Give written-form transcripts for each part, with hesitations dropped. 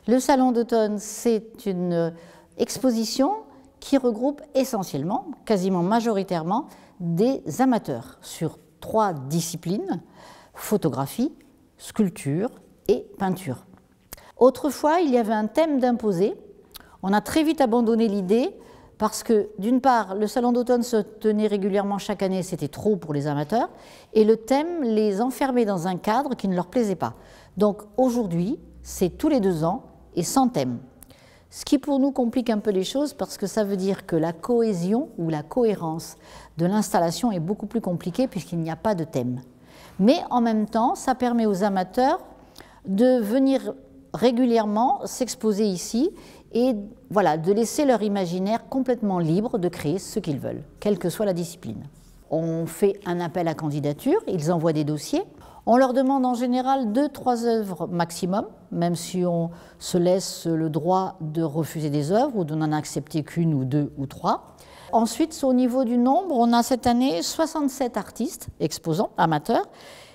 Le Salon d'automne, c'est une exposition qui regroupe essentiellement, quasiment majoritairement, des amateurs sur 3 disciplines, photographie, sculpture et peinture. Autrefois, il y avait un thème d'imposer. On a très vite abandonné l'idée parce que, d'une part, le Salon d'automne se tenait régulièrement chaque année, c'était trop pour les amateurs, et le thème les enfermait dans un cadre qui ne leur plaisait pas. Donc aujourd'hui, c'est tous les 2 ans et sans thème. Ce qui pour nous complique un peu les choses parce que ça veut dire que la cohésion ou la cohérence de l'installation est beaucoup plus compliquée puisqu'il n'y a pas de thème. Mais en même temps, ça permet aux amateurs de venir régulièrement s'exposer ici et voilà, de laisser leur imaginaire complètement libre de créer ce qu'ils veulent, quelle que soit la discipline. On fait un appel à candidature, ils envoient des dossiers. On leur demande en général 2-3 œuvres maximum, même si on se laisse le droit de refuser des œuvres ou de n'en accepter qu'une ou 2 ou 3. Ensuite, au niveau du nombre, on a cette année 67 artistes, exposants, amateurs,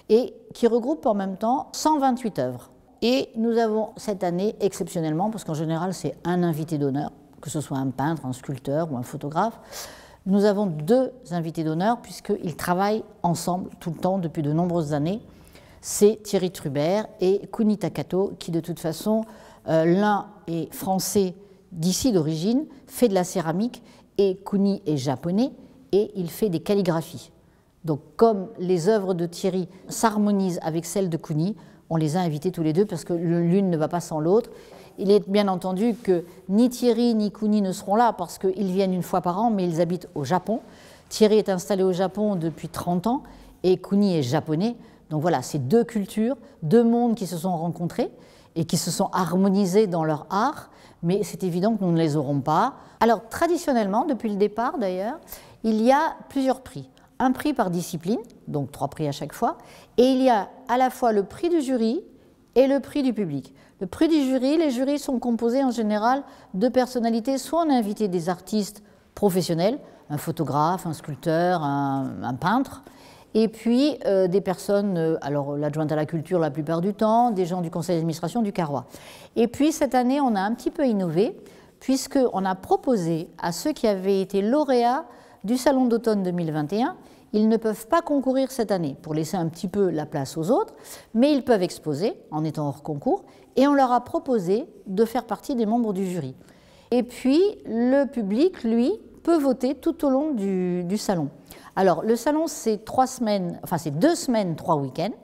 et qui regroupent en même temps 128 œuvres. Et nous avons cette année, exceptionnellement, parce qu'en général c'est un invité d'honneur, que ce soit un peintre, un sculpteur ou un photographe, nous avons 2 invités d'honneur puisqu'ils travaillent ensemble tout le temps depuis de nombreuses années. C'est Thierry Trubert et Kuni Takato qui de toute façon, l'un est français d'ici d'origine, fait de la céramique et Kuni est japonais et il fait des calligraphies. Donc comme les œuvres de Thierry s'harmonisent avec celles de Kuni, on les a invités tous les 2 parce que l'une ne va pas sans l'autre. Il est bien entendu que ni Thierry ni Kuni ne seront là parce qu'ils viennent une fois par an, mais ils habitent au Japon. Thierry est installé au Japon depuis 30 ans et Kuni est japonais. Donc voilà, c'est 2 cultures, 2 mondes qui se sont rencontrés et qui se sont harmonisés dans leur art, mais c'est évident que nous ne les aurons pas. Alors traditionnellement, depuis le départ d'ailleurs, il y a plusieurs prix. Un prix par discipline, donc 3 prix à chaque fois, et il y a à la fois le prix du jury et le prix du public. Le prix du jury, les jurys sont composés en général de personnalités, soit on a invité des artistes professionnels, un photographe, un sculpteur, un peintre, et puis des personnes, alors l'adjointe à la culture la plupart du temps, des gens du conseil d'administration du Carrois. Et puis cette année, on a un petit peu innové, puisqu'on a proposé à ceux qui avaient été lauréats du Salon d'automne 2021, ils ne peuvent pas concourir cette année pour laisser un petit peu la place aux autres, mais ils peuvent exposer en étant hors concours et on leur a proposé de faire partie des membres du jury. Et puis le public, lui, peut voter tout au long du salon. Alors le salon c'est 3 semaines, enfin c'est 2 semaines, 3 week-ends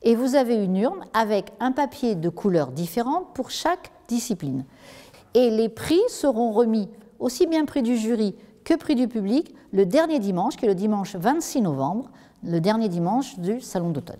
et vous avez une urne avec un papier de couleurs différentes pour chaque discipline. Et les prix seront remis aussi bien prix du jury que prix du public le dernier dimanche, qui est le dimanche 26 novembre, le dernier dimanche du Salon d'automne.